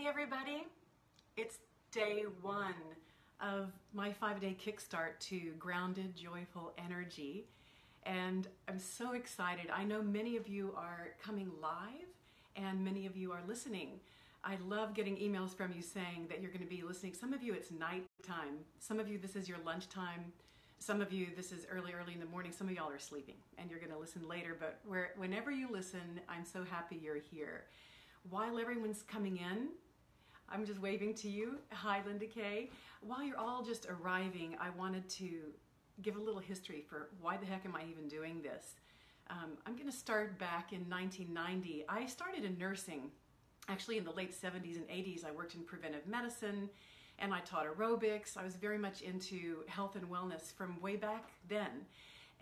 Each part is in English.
Hey everybody, it's day one of my 5-day kickstart to grounded, joyful energy, and I'm so excited. I know many of you are coming live and many of you are listening. I love getting emails from you saying that you're going to be listening. Some of you it's nighttime, some of you this is your lunchtime, some of you this is early in the morning, some of y'all are sleeping and you're going to listen later, but whenever you listen, I'm so happy you're here. While everyone's coming in, I'm just waving to you. Hi, Linda Kay. While you're all just arriving, I wanted to give a little history for why the heck am I even doing this. I'm going to start back in 1990. I started in nursing. Actually, in the late 70s and 80s, I worked in preventive medicine and I taught aerobics. I was very much into health and wellness from way back then.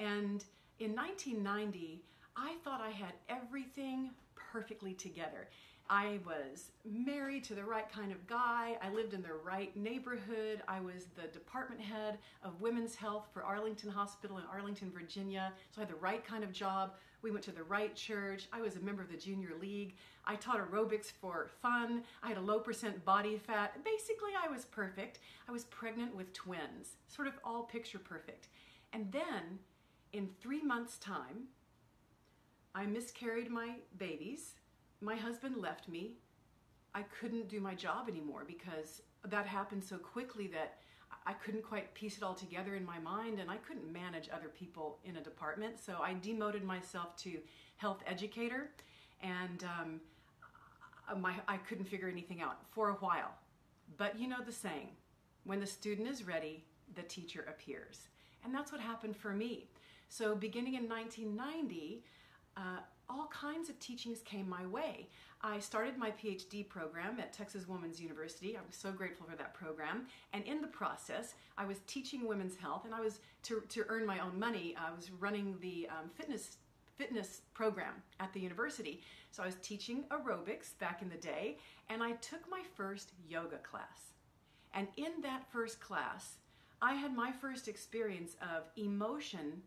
And in 1990, I thought I had everything perfectly together. I was married to the right kind of guy. I lived in the right neighborhood. I was the department head of women's health for Arlington Hospital in Arlington, Virginia. So I had the right kind of job. We went to the right church. I was a member of the junior league. I taught aerobics for fun. I had a low % body fat. Basically, I was perfect. I was pregnant with twins, sort of all picture perfect. And then in 3 months' time, I miscarried my babies. My husband left me. I couldn't do my job anymore because that happened so quickly that I couldn't quite piece it all together in my mind, and I couldn't manage other people in a department. So I demoted myself to health educator, and I couldn't figure anything out for a while. But you know the saying, when the student is ready, the teacher appears. And that's what happened for me. So beginning in 1990, all kinds of teachings came my way. I started my PhD program at Texas Women's University. I'm so grateful for that program. And in the process, I was teaching women's health, and I was, to earn my own money, I was running the fitness program at the university. So I was teaching aerobics back in the day, and I took my first yoga class. And in that first class, I had my first experience of emotion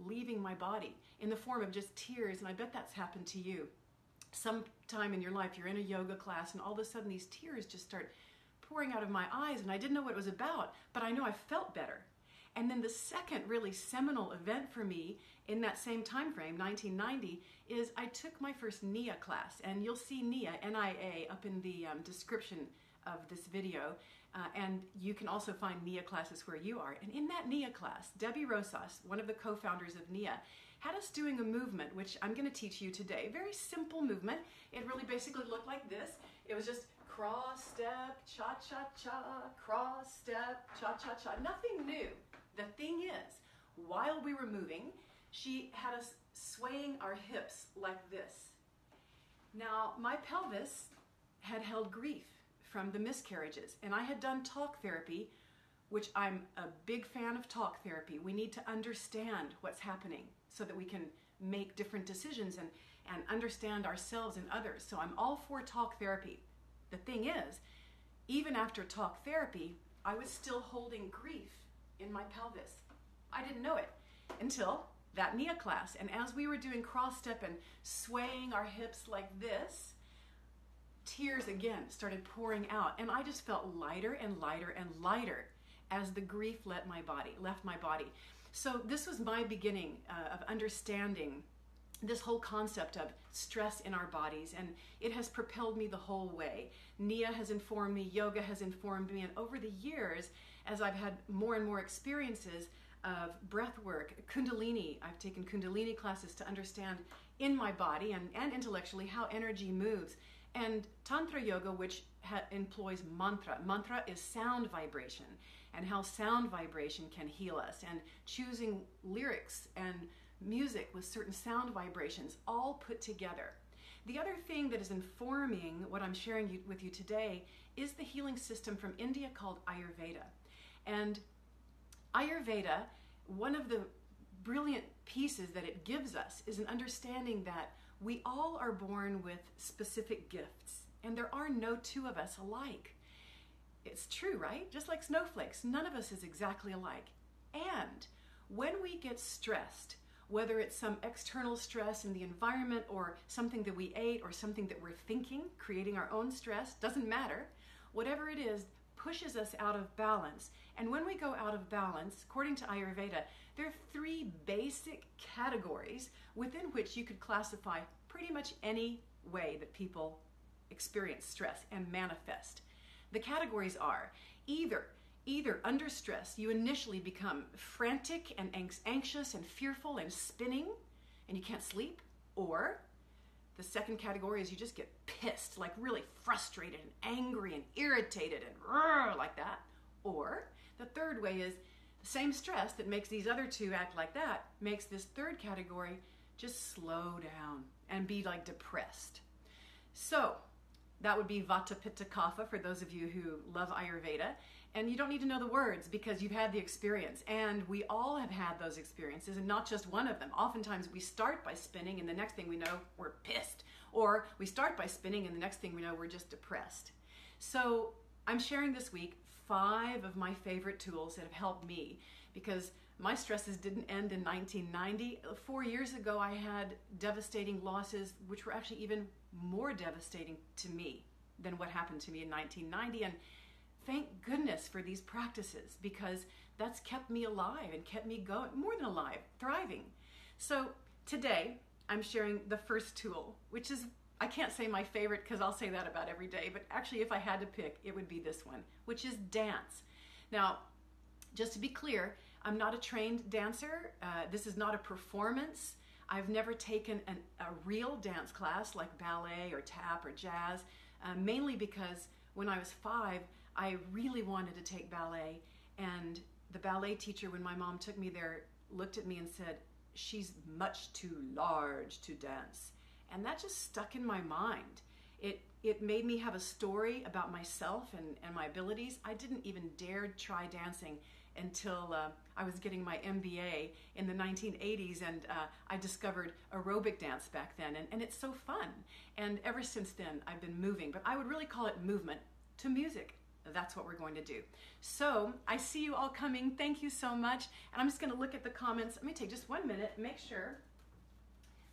leaving my body in the form of just tears, and I bet that's happened to you. Sometime in your life you're in a yoga class and all of a sudden these tears just start pouring out of my eyes, and I didn't know what it was about, but I know I felt better. And then the second really seminal event for me in that same time frame, 1990, is I took my first NIA class, and you'll see NIA, N-I-A, up in the description of this video. And you can also find NIA classes where you are. And in that NIA class, Debbie Rosas, one of the co-founders of NIA, had us doing a movement, which I'm going to teach you today. Very simple movement. It really basically looked like this. It was just cross, step, cha-cha-cha, cross, step, cha-cha-cha. Nothing new. The thing is, while we were moving, she had us swaying our hips like this. Now, my pelvis had held grief from the miscarriages, and I had done talk therapy, which I'm a big fan of talk therapy. We need to understand what's happening so that we can make different decisions and understand ourselves and others. So I'm all for talk therapy. The thing is, even after talk therapy, I was still holding grief in my pelvis. I didn't know it until that NIA class. And as we were doing cross step and swaying our hips like this, tears again started pouring out, and I just felt lighter and lighter and lighter as the grief left my body. So this was my beginning of understanding this whole concept of stress in our bodies, and it has propelled me the whole way. NIA has informed me, yoga has informed me, and over the years, as I've had more and more experiences of breath work, Kundalini, I've taken Kundalini classes to understand in my body and intellectually how energy moves. And Tantra Yoga, which employs mantra. Mantra is sound vibration, and how sound vibration can heal us, and choosing lyrics and music with certain sound vibrations all put together. The other thing that is informing what I'm sharing with you today is the healing system from India called Ayurveda. And Ayurveda, one of the brilliant pieces that it gives us is an understanding that we all are born with specific gifts, and there are no two of us alike. It's true, right? Just like snowflakes, none of us is exactly alike. And when we get stressed, whether it's some external stress in the environment or something that we ate or something that we're thinking, creating our own stress, doesn't matter. Whatever it is pushes us out of balance. And when we go out of balance, according to Ayurveda, there are 3 basic categories within which you could classify pretty much any way that people experience stress and manifest. The categories are either under stress, you initially become frantic and anxious and fearful and spinning and you can't sleep, or the second category is you just get pissed, like really frustrated and angry and irritated and like that. Or the third way is the same stress that makes these other 2 act like that makes this third category just slow down and be like depressed. So that would be Vata Pitta Kapha for those of you who love Ayurveda. And you don't need to know the words because you've had the experience. And we all have had those experiences and not just one of them. Oftentimes we start by spinning and the next thing we know we're pissed. Or we start by spinning and the next thing we know we're just depressed. So I'm sharing this week 5 of my favorite tools that have helped me because my stresses didn't end in 1990. 4 years ago I had devastating losses which were actually even more devastating to me than what happened to me in 1990. And thank goodness for these practices because that's kept me alive and kept me going, more than alive, thriving. So today I'm sharing the first tool, which is, I can't say my favorite because I'll say that about every day, but actually if I had to pick, it would be this one, which is dance. Now, just to be clear, I'm not a trained dancer. This is not a performance. I've never taken a real dance class like ballet or tap or jazz, mainly because when I was 5, I really wanted to take ballet, and the ballet teacher, when my mom took me there, looked at me and said, "She's much too large to dance." And that just stuck in my mind. It made me have a story about myself and my abilities. I didn't even dare try dancing until I was getting my MBA in the 1980s, and I discovered aerobic dance back then, and it's so fun. And ever since then, I've been moving, but I would really call it movement to music. That's what we're going to do. So I see you all coming. Thank you so much. And I'm just going to look at the comments. Let me take just 1 minute and make sure.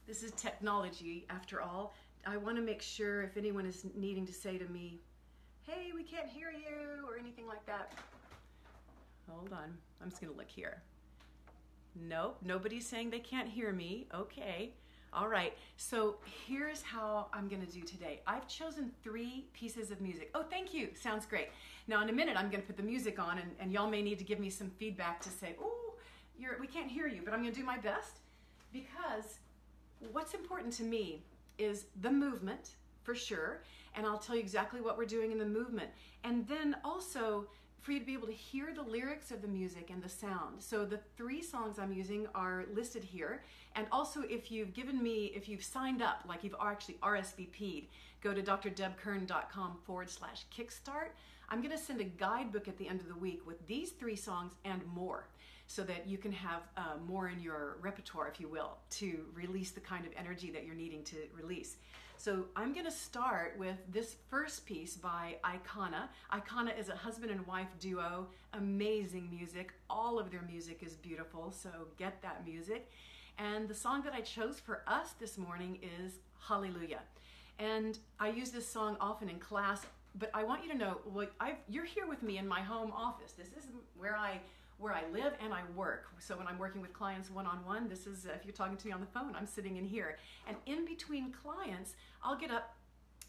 This is technology, after all. I want to make sure if anyone is needing to say to me, "Hey, we can't hear you," or anything like that. Hold on. I'm just going to look here. Nope, nobody's saying they can't hear me. Okay. All right. So here's how I'm going to do today. I've chosen 3 pieces of music. Oh, thank you. Sounds great. Now, in a minute, I'm going to put the music on, and y'all may need to give me some feedback to say, "Oh, we can't hear you," but I'm going to do my best because what's important to me is the movement, for sure, and I'll tell you exactly what we're doing in the movement. And then also for you to be able to hear the lyrics of the music and the sound. So the 3 songs I'm using are listed here. And also if you've signed up, like you've actually RSVP'd, go to drdebkern.com/kickstart. I'm going to send a guidebook at the end of the week with these 3 songs and more, so that you can have more in your repertoire, if you will, to release the kind of energy that you're needing to release. So I'm going to start with this first piece by Icona. Icona is a husband and wife duo, amazing music. All of their music is beautiful, so get that music. And the song that I chose for us this morning is Hallelujah. And I use this song often in class, but I want you to know, you're here with me in my home office. This is where I live and I work. So when I'm working with clients one-on-one, this is, if you're talking to me on the phone, I'm sitting in here. And in between clients, I'll get up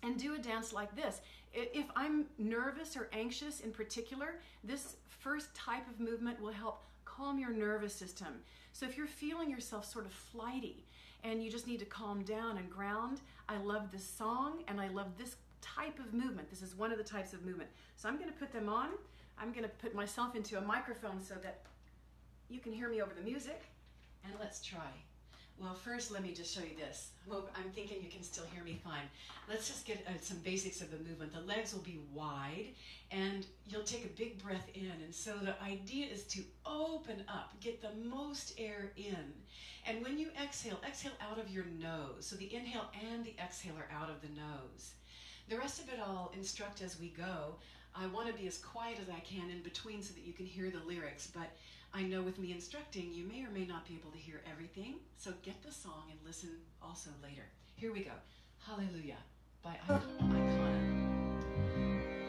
and do a dance like this. If I'm nervous or anxious in particular, this first type of movement will help calm your nervous system. So if you're feeling yourself sort of flighty and you just need to calm down and ground, I love this song and I love this type of movement. This is one of the types of movement. So I'm going to put them on. I'm going to put myself into a microphone so that you can hear me over the music. And let's try. Well, first, let me just show you this. Well, I'm thinking you can still hear me fine. Let's just get some basics of the movement. The legs will be wide, and you'll take a big breath in. And so the idea is to open up, get the most air in. And when you exhale, exhale out of your nose. So the inhale and the exhale are out of the nose. The rest of it I'll instruct as we go. I want to be as quiet as I can in between so that you can hear the lyrics, but I know with me instructing, you may or may not be able to hear everything, so get the song and listen also later. Here we go. Hallelujah by Icona.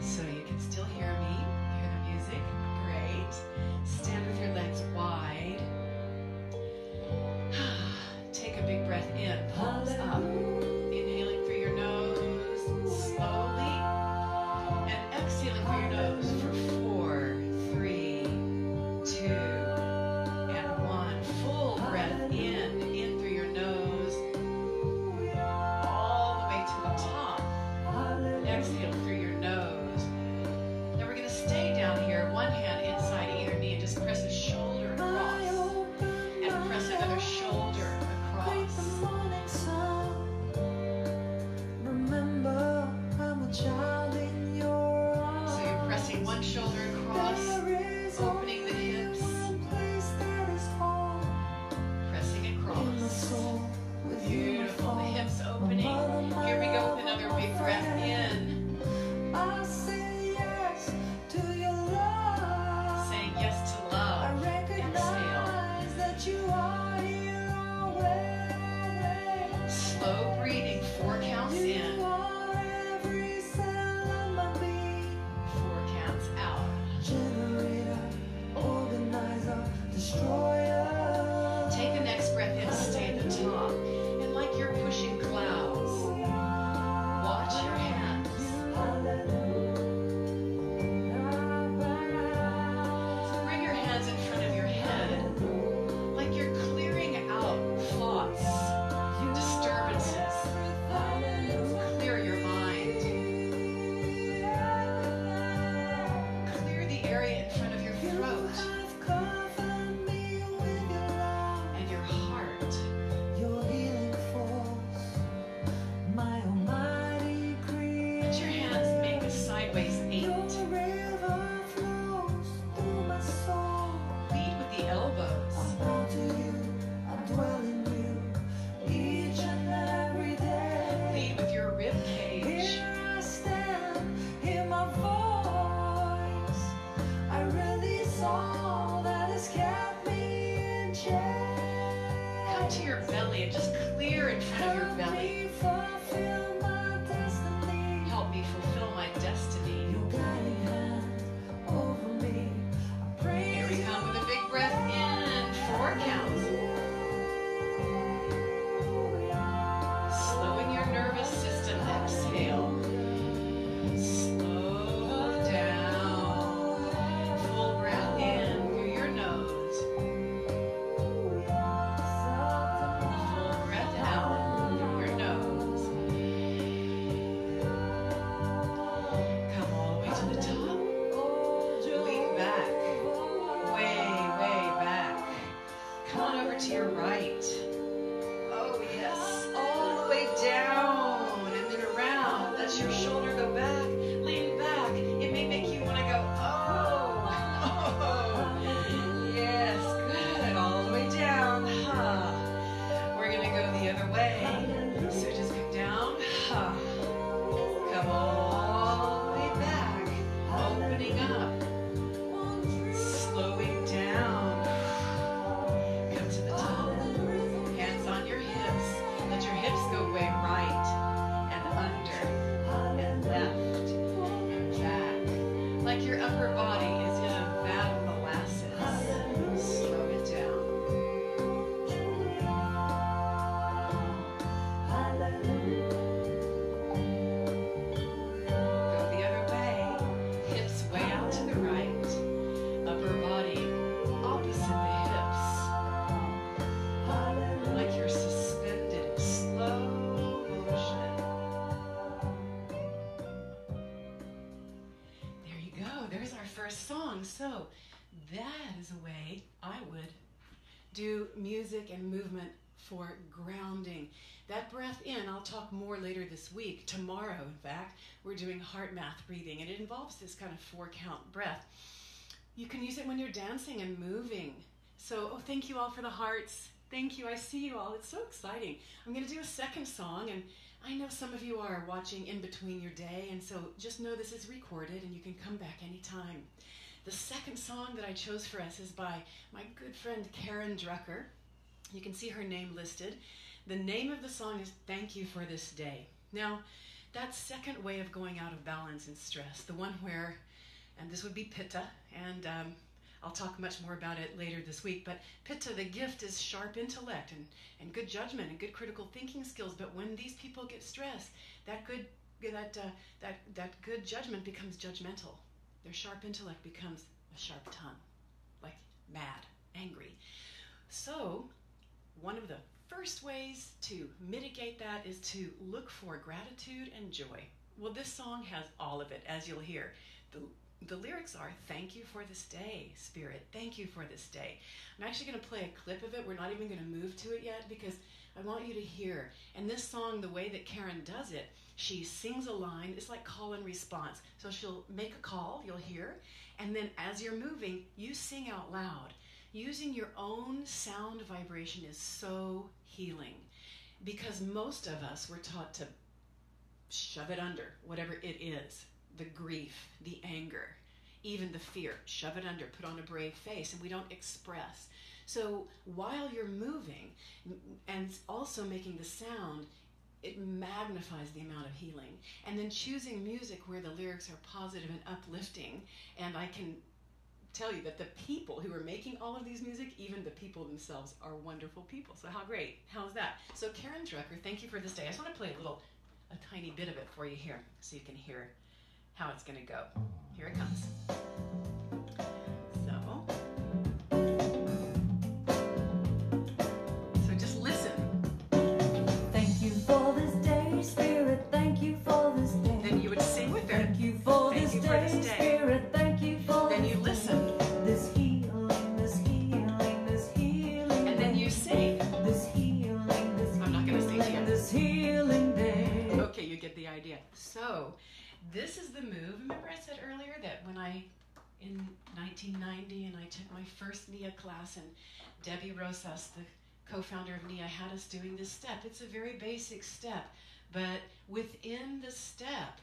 So you can still hear me, hear the music. Great. Stand with your legs wide. Take a big breath in, palms up. Inhaling through your nose slowly, and exhaling through your nose for 4, 3, 2, and 1. Full breath in through your nose, all the way to the top. Exhale through your nose. Now we're going to stay down here, one hand inside either knee, and just press a shoulder across, and press another shoulder across. So you're pressing one shoulder across, opening the hips, pressing across. Beautiful, the hips opening. Here we go with another big breath in. Saying yes to love. Exhale. Slow breathing, 4 counts in. 4 counts out. Take the next breath in, stay at the top. And like you're pushing clouds, watch your hands. Bring your hands in front of your head, like you're clearing out thoughts, disturbances. Clear your mind. Clear the area in front of your throat and your heart. Let your hands make a sideways 8. Lead with the elbows. Lead with your rib cage. Come to your belly and just clear in front of your belly. Help me fulfill my destiny. Here we come with a big breath in, 4 counts. Slowing your nervous system, exhale. Slow down. Full breath in through your nose. Full breath out through your nose. Come all the way to the top. Lean back. Way back. Come on over to your right. Oh yes. All the way down and then around. Let your shoulder go back. Lean back. It may make you want to go, oh. Yes, good. All the way down. We're going to go the other way. So just come down. Come all the way back. Opening up. Slowing down. Come to the top. Hands on your hips. Let your hips go way right and under and left and back. Like your upper body is in a vat of molasses. Slow it down. Go the other way. Hips way out to the right. Upper body opposite the hips. Like you're suspended in slow motion. There you go. There's our first song. So that is a way I would do music and movement for grounding. That breath in, I'll talk more later this week. Tomorrow, in fact, we're doing heart math breathing, and it involves this kind of 4 count breath. You can use it when you're dancing and moving. So, thank you all for the hearts. Thank you. I see you all. It's so exciting. I'm going to do a second song, and I know some of you are watching in between your day, and so just know this is recorded, and you can come back anytime. The second song that I chose for us is by my good friend Karen Drucker. You can see her name listed. The name of the song is Thank You for This Day. Now, that second way of going out of balance and stress, the one where, and this would be Pitta, and I'll talk much more about it later this week, but Pitta, the gift, is sharp intellect and good judgment and good critical thinking skills. But when these people get stressed, that good judgment becomes judgmental. Their sharp intellect becomes a sharp tongue, like mad, angry. So one of the first ways to mitigate that is to look for gratitude and joy. Well, this song has all of it, as you'll hear. The lyrics are, thank you for this day, Spirit. Thank you for this day. I'm actually going to play a clip of it. We're not even going to move to it yet because I want you to hear. And this song, the way that Karen does it, she sings a line. It's like call and response. So she'll make a call, you'll hear, and then as you're moving, you sing out loud. Using your own sound vibration is so healing because most of us were taught to shove it under, whatever it is. The grief, the anger, even the fear, shove it under, put on a brave face, and we don't express. So while you're moving and also making the sound, it magnifies the amount of healing. And then choosing music where the lyrics are positive and uplifting. And I can tell you that the people who are making all of these music, even the people themselves, are wonderful people. So how great. How's that? So Karen Drucker, thank you for this day. I just want to play a tiny bit of it for you here so you can hear how it's going to go. Here it comes. So just listen. Thank you for this day, Spirit. Thank you for this day. Then you would sing with her. Thank you for this day, Spirit. Thank you for Then this you listen. This healing, this healing, this healing. And then you sing. This healing, this I'm not going to sing to you. this healing day. Okay, you get the idea. So this is the move. Remember I said earlier that when in 1990, and I took my first NIA class, and Debbie Rosas, the co-founder of NIA, had us doing this step. It's a very basic step, but within the step,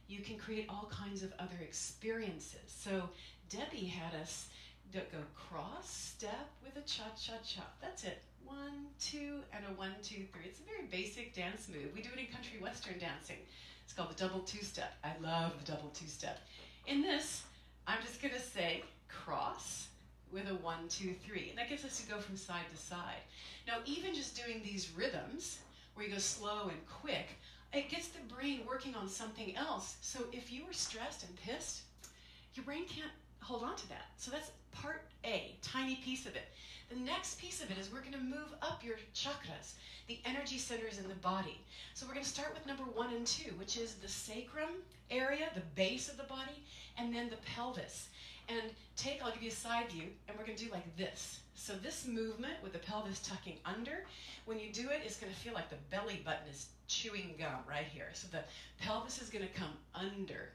you can create all kinds of other experiences. So Debbie had us go cross step with a cha-cha-cha. That's it. 1, 2, and a 1, 2, 3. It's a very basic dance move. We do it in country western dancing. It's called the double two-step. I love the double two-step. In this, I'm just going to say cross with a 1, 2, 3. And that gets us to go from side to side. Now, even just doing these rhythms, where you go slow and quick, it gets the brain working on something else. So if you were stressed and pissed, your brain can't hold on to that. So that's part A, tiny piece of it. The next piece of it is we're going to move up your chakras, the energy centers in the body. So we're going to start with number 1 and 2, which is the sacrum area, the base of the body, and then the pelvis. And I'll give you a side view, and we're going to do like this. So this movement with the pelvis tucking under, when you do it, it's going to feel like the belly button is chewing gum right here. So the pelvis is going to come under,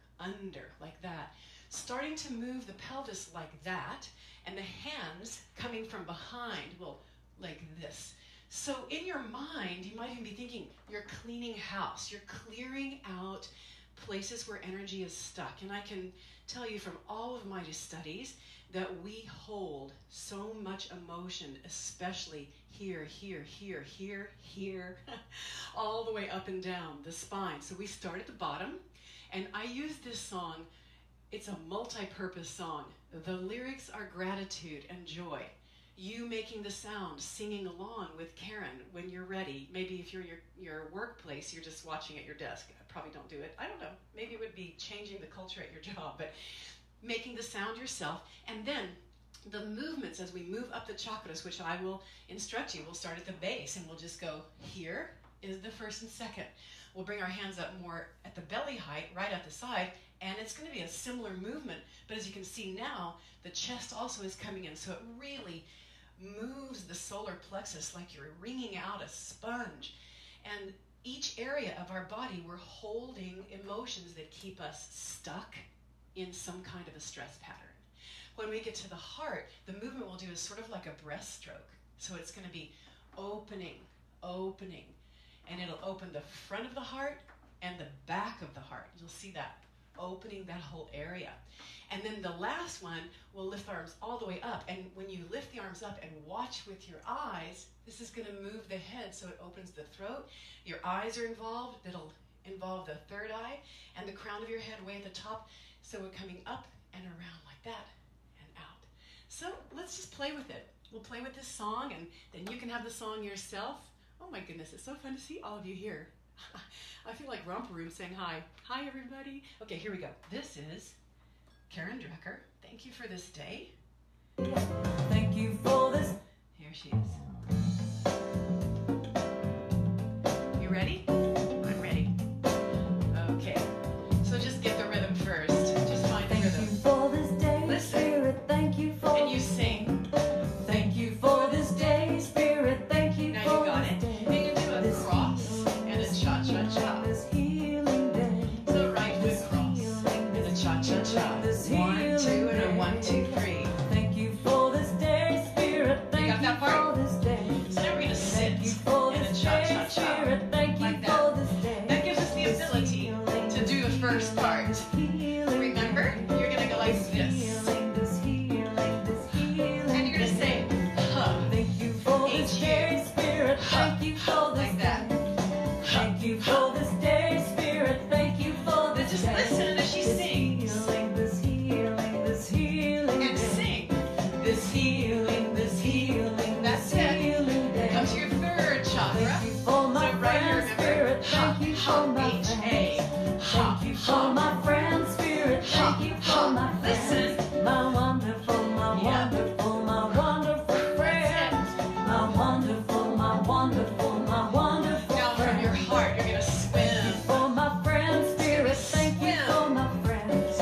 like that. Starting to move the pelvis like that, and the hands coming from behind will like this. So in your mind, you might even be thinking you're cleaning house. You're clearing out places where energy is stuck. And I can tell you from all of my studies that we hold so much emotion, especially here, all the way up and down the spine. So we start at the bottom, and I use this song. It's a multi-purpose song. The lyrics are gratitude and joy. You making the sound, singing along with Karen when you're ready. Maybe if you're in your workplace, you're just watching at your desk. I probably don't do it. I don't know. Maybe it would be changing the culture at your job, but making the sound yourself. And then the movements as we move up the chakras, which I will instruct you. We'll start at the base, and we'll just go, here is the first and second. We'll bring our hands up more at the belly height, right at the side, and it's going to be a similar movement. But as you can see now, the chest also is coming in, so it really moves the solar plexus like you're wringing out a sponge. And each area of our body, we're holding emotions that keep us stuck in some kind of a stress pattern. When we get to the heart, the movement we'll do is sort of like a breaststroke. So it's going to be opening, and it'll open the front of the heart and the back of the heart. You'll see that opening that whole area. And then the last one, we'll lift the arms all the way up. And when you lift the arms up and watch with your eyes, this is going to move the head so it opens the throat. Your eyes are involved. That'll involve the third eye and the crown of your head way at the top. So we're coming up and around like that and out. So let's just play with it. We'll play with this song, and then you can have the song yourself. Oh my goodness, it's so fun to see all of you here. I feel like Romper Room saying hi. Hi, everybody. Okay, here we go. This is Karen Drucker. Thank you for this day. Thank you for this. Here she is. You ready? I'm ready. Okay. So just get the rhythm first. Just find the Thank rhythm. you for this day, Listen. Spirit. Thank you for. And you sing. Thank you for this day, Spirit. Thank you Now for you got this it. day. You're going to do a This cross healing, and a this cha-cha-cha. healing, this healing day. So right foot cross and a cha-cha-cha. This 1, 2, healing and a day. 1, 2, 3. Thank you for this day, Spirit. Thank got that you part? for this day. So now we're going to sit Thank you for in a this day, Spirit. cha-cha-cha. Thank you Like that. for this day. That gives us the This ability healing, to do the first part. this healing Remember? day. You're going to go like This this. healing, this healing, this healing. And you're going to say, huh. Thank you for this H-U. day, Spirit. Thank you for this Like that. day. Thank you for this day, Spirit. Thank you for this Just day. listen as she This sings. healing, this healing, this healing And day. sing. This healing, this healing, That's this it. healing day. Come to your third chakra. Thank you for my So right here, friend, remember? Spirit. Ha, Thank you ha, for my H-A. friends. Ha, Thank you for ha. my friend, Spirit. Ha, Thank you ha. for my Listen. friends. My wonderful, my Yeah. wonderful, my wonderful friends. My wonderful, my wonderful, my wonderful Now from your friends. heart, you're going to swim. For my friends, Spirit. Thank you Swim. for my friends.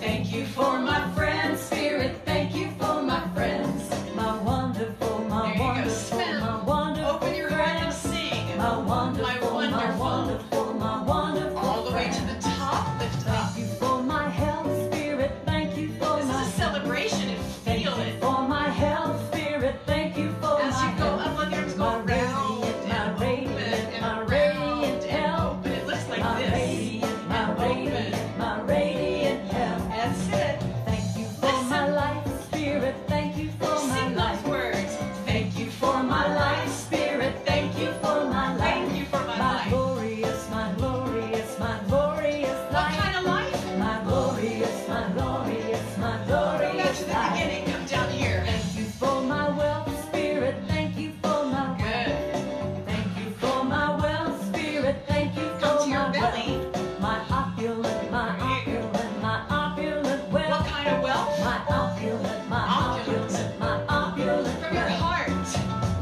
Thank you For my friends, Spirit. Thank you for my friends. My wonderful, my There you go. wonderful, Swim. my wonderful Open your heart and friends. sing. My wonderful, My my wonderful. wonderful, my wonderful All the way to friends. the top. Lift up. Thank you for my health, Spirit. Thank you for This my is a celebration and Thank feel you it. for my health, Spirit. Thank you for As my you go health. up, let the arms go My round radiant, and my open radiant, and my around radiant and health. open. It looks like My this. radiant, my And open. radiant, my radiant health. That's it. Thank you for my Listen. life, Spirit. Thank you for my Sing life. those words. Thank you for my life, Spirit. Thank you for my life. Thank you for my life. glorious, my glorious, my glorious What life. kind of life? My glorious, my glorious, my Go back glorious to the life. beginning. Come down here. Thank you for my wealth, Spirit. Thank you for my wealth. Good. Thank you for my wealth, Spirit. Thank you Come for to your my belly. wealth. My opulent, my opulent, my opulent wealth. What kind of wealth? My opulent, my Opulent. opulent, my opulent From your wealth. heart.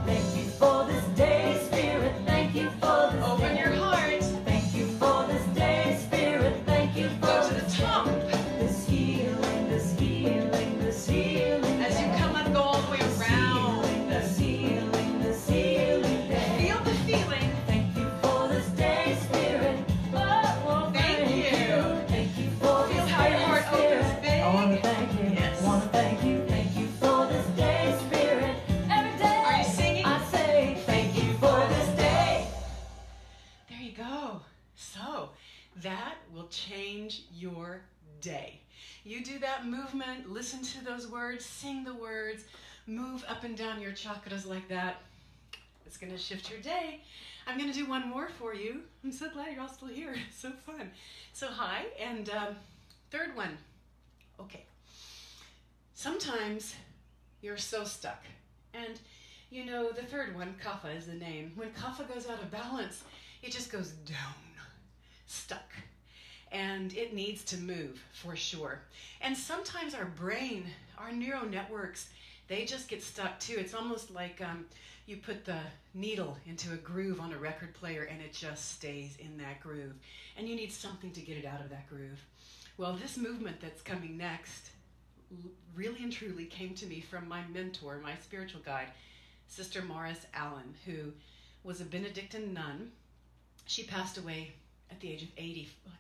Thank you for this day, Spirit. Thank you for this Open day. your heart. Thank you for this day, Spirit. Thank you for Go to the this top. This healing, this healing, this healing. As you day. come up, go all the way This around. healing, this healing, this healing day. Feel the feeling. Thank you for this day, Spirit. Oh, Thank you. Thank you for Feel this how your day, heart Spirit. opens big. I want to thank you. Yes. Want to thank you. Thank you for this day, Spirit. Every day. Are you singing? I say thank you for this day. There you go. So that will change your day. You do that movement, listen to those words, sing the words, move up and down your chakras like that. It's going to shift your day. I'm going to do one more for you. I'm so glad you're all still here. It's so fun. So hi, and third one. Okay. Sometimes you're so stuck. And you know, the third one, kapha is the name. When kapha goes out of balance, it just goes down, stuck. And it needs to move for sure. And sometimes our brain, our neural networks, they just get stuck too. It's almost like you put the needle into a groove on a record player and it just stays in that groove. And you need something to get it out of that groove. Well, this movement that's coming next really and truly came to me from my mentor, my spiritual guide, Sister Morris Allen, who was a Benedictine nun. She passed away at the age of 80, like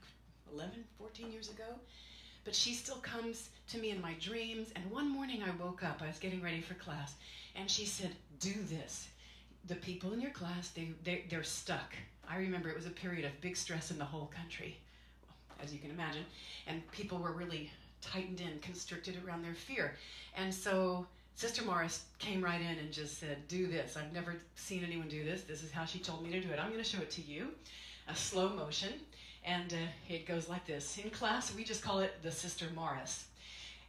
11, 14 years ago. But she still comes to me in my dreams. And one morning I woke up, I was getting ready for class, and she said, do this. The people in your class, they're stuck. I remember it was a period of big stress in the whole country. as you can imagine, and people were really tightened in, constricted around their fear. And so Sister Morris came right in and just said, do this. I've never seen anyone do this. This is how she told me to do it. I'm going to show it to you, a slow motion. And it goes like this. In class, we just call it the Sister Morris.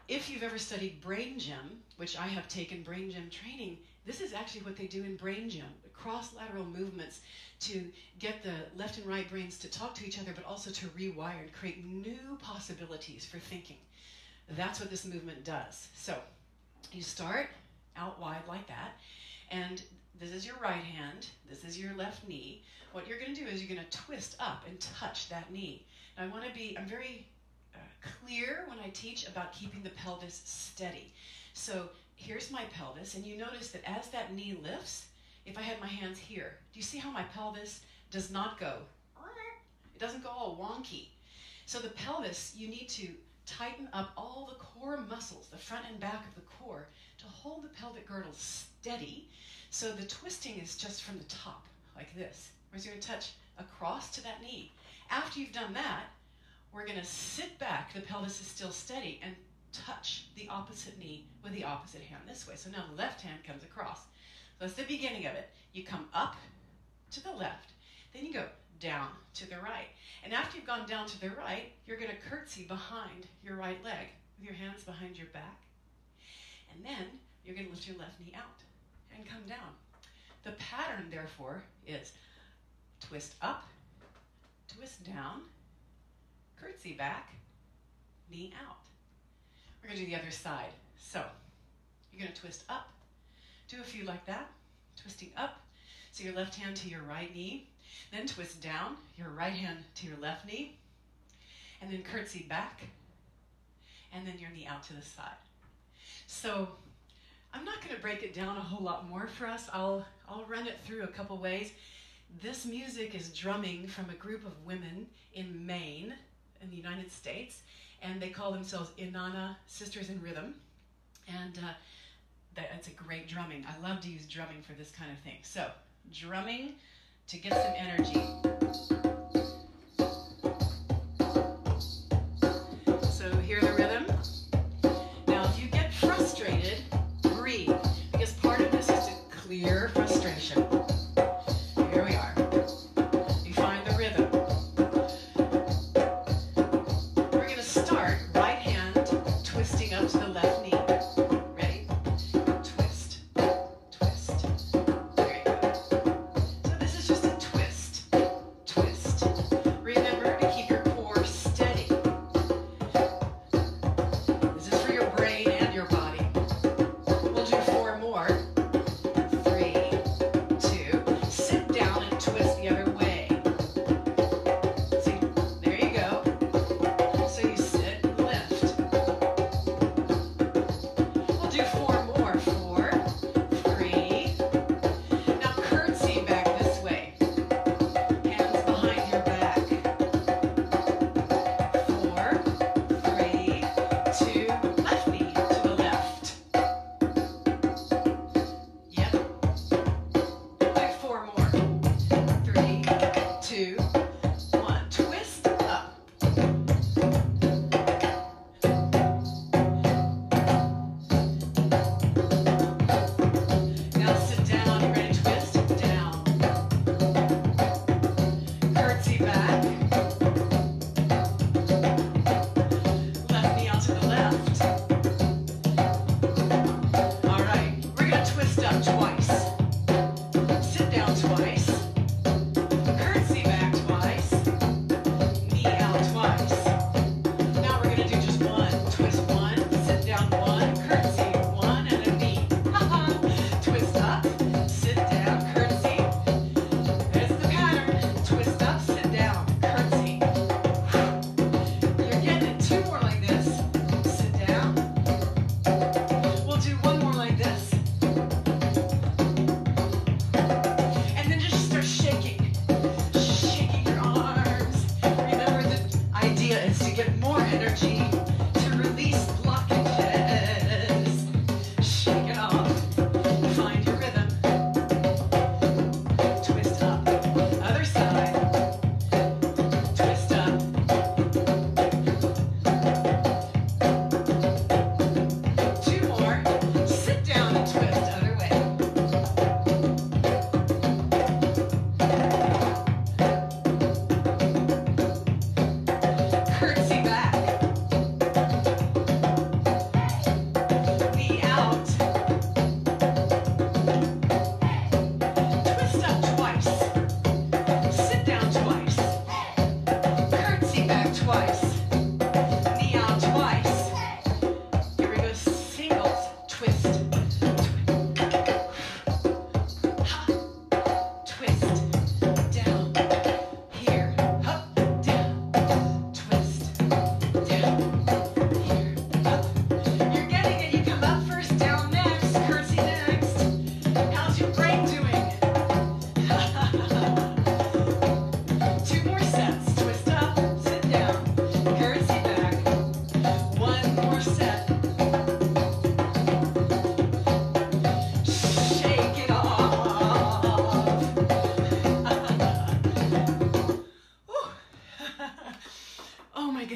If you've ever studied Brain Gym, which I have taken Brain Gym training, this is actually what they do in Brain Gym, cross-lateral movements to get the left and right brains to talk to each other, but also to rewire and create new possibilities for thinking. That's what this movement does. So you start out wide like that, and this is your right hand, this is your left knee. What you're going to do is you're going to twist up and touch that knee. Now I'm very clear when I teach about keeping the pelvis steady. So here's my pelvis, and you notice that as that knee lifts, if I had my hands here, do you see how my pelvis does not go? It doesn't go all wonky. So the pelvis, you need to tighten up all the core muscles, the front and back of the core, to hold the pelvic girdle steady. So the twisting is just from the top, like this. Whereas you're going to touch across to that knee. After you've done that, we're going to sit back, the pelvis is still steady, and touch the opposite knee with the opposite hand this way. So now the left hand comes across. So that's the beginning of it. You come up to the left, then you go down to the right. And after you've gone down to the right, you're going to curtsy behind your right leg with your hands behind your back. And then you're going to lift your left knee out and come down. The pattern, therefore, is twist up, twist down, curtsy back, knee out. We're going to do the other side. So you're going to twist up. Do a few like that, twisting up. So your left hand to your right knee, then twist down, your right hand to your left knee, and then curtsy back, and then your knee out to the side. So I'm not going to break it down a whole lot more for us. I'll run it through a couple ways. This music is drumming from a group of women in Maine, in the United States, and they call themselves Inanna Sisters in Rhythm, and that's a great drumming. I love to use drumming for this kind of thing. So, drumming to get some energy. So, hear the rhythm. Now, if you get frustrated, breathe, because part of this is to clear frustration. Here we are. You find the rhythm. We're going to start right hand twisting up to the left knee. Ready? Twist, twist. There you go. So this is just a twist, twist. Remember to keep your core steady. This is for your brain and your body. We'll do 4 more. 3, 2. Sit down and twist the other way. See, there you go. So you sit and lift. We'll do 4 more. 4, 3. Now curtsy back this way. Hands behind your back. 4, 3, 2. Left knee to the left. Yep. Do 4 more. 3, 2, 1. Twist up. Now sit down. You ready to twist? Down. Curtsy back. Left knee out to the left. All right. We're going to twist up twice. Sit down twice. Curtsy back twice. Knee out twice. Now we're going to do just 1. Twist 1. Sit down 1. Curtsy 1 and a knee. Twist up. Sit down. Curtsy. There's the pattern. Twist up. Sit down. Curtsy. You're getting it. 2 more like this. Sit down. We'll do 1 more like this. And then just start shaking. Shaking your arms. Remember, the idea is to get more energy, to release blockages. Shake it off. Find your rhythm. Twist up. Other side. Twist up.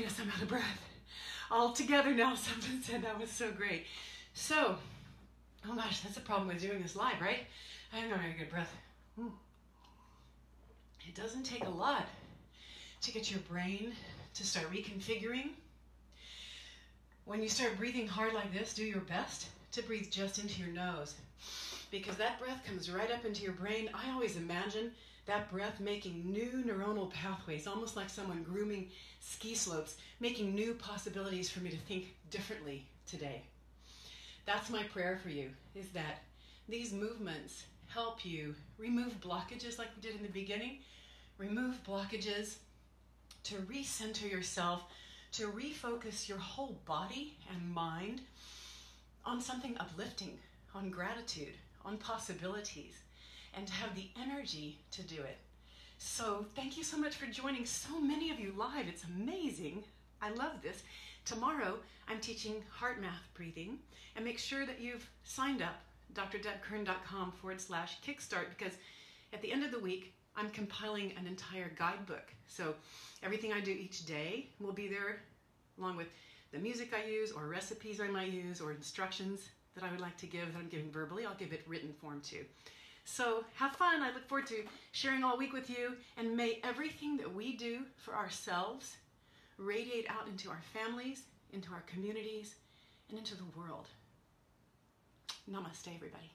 goodness, I'm out of breath. All together now, someone said that was so great. So, oh gosh, that's the problem with doing this live, right? I have no very good breath. It doesn't take a lot to get your brain to start reconfiguring. When you start breathing hard like this, do your best to breathe just into your nose, because that breath comes right up into your brain. I always imagine that breath making new neuronal pathways, almost like someone grooming ski slopes, making new possibilities for me to think differently today. That's my prayer for you, is that these movements help you remove blockages like we did in the beginning, remove blockages to recenter yourself, to refocus your whole body and mind on something uplifting, on gratitude, on possibilities, and to have the energy to do it. So thank you so much for joining so many of you live. It's amazing. I love this. Tomorrow, I'm teaching heart math breathing, and make sure that you've signed up, drdebkern.com/kickstart, because at the end of the week, I'm compiling an entire guidebook. So everything I do each day will be there, along with the music I use, or recipes I might use, or instructions that I would like to give that I'm giving verbally. I'll give it written form too. So have fun. I look forward to sharing all week with you, and may everything that we do for ourselves radiate out into our families, into our communities, and into the world. Namaste, everybody.